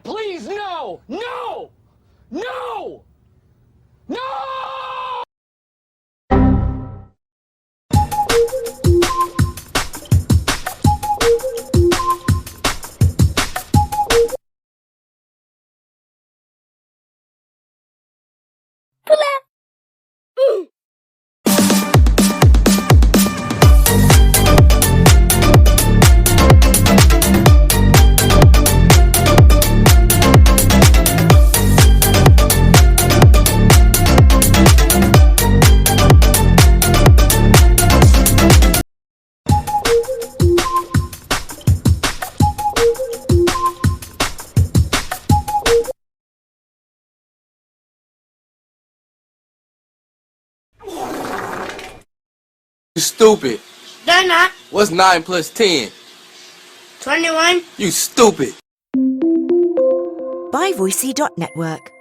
please, no! No! No! No! You stupid. They're not. What's 9 plus 10? 21. You stupid. BuyVoicey.network.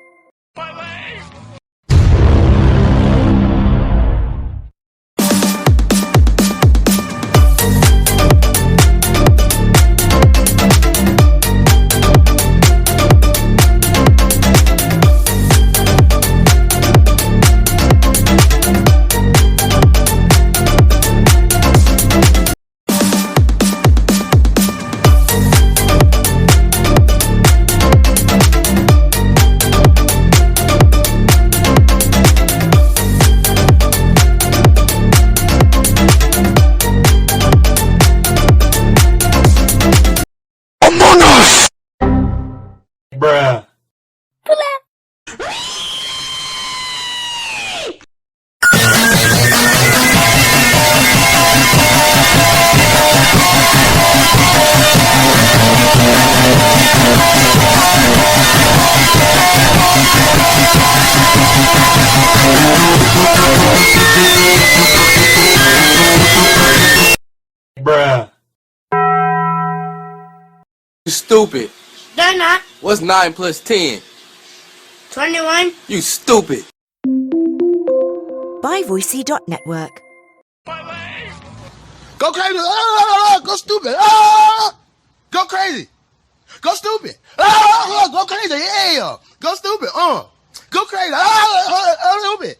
Bruh. Bruh. You stupid. They're not. What's 9 plus 10? 21. You stupid. BuyVoicey.network. Go crazy. Ah, go stupid. Ah, go crazy. Go stupid. Ah, go crazy. Yeah. Go stupid. Go crazy. Stupid.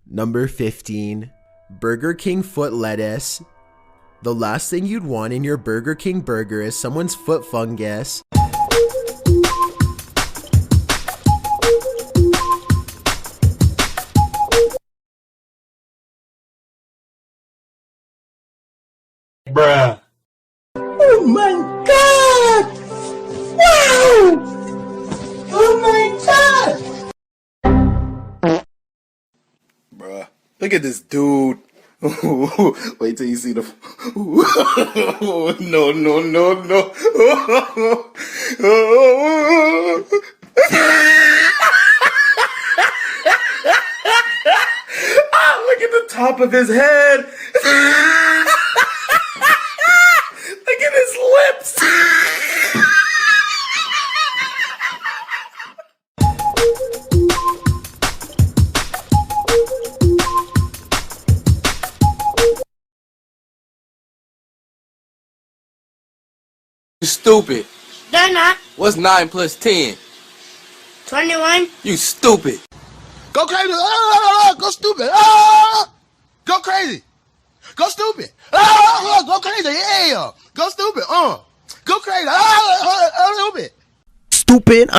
Number 15. Burger King foot lettuce. The last thing you'd want in your Burger King burger is someone's foot fungus. Bruh. Oh my God. Wow. Oh my God. Bruh. Look at this dude. Wait till you see the. No, no, no, no. Look at the top of his head. Look at his lips. You stupid. They're not. What's 9 plus 10? 21. You stupid. Go crazy. Ah, go stupid. Ah, go crazy. Go stupid. Ah, go crazy. Yeah. Go stupid. Go crazy. Stupid. Stupid.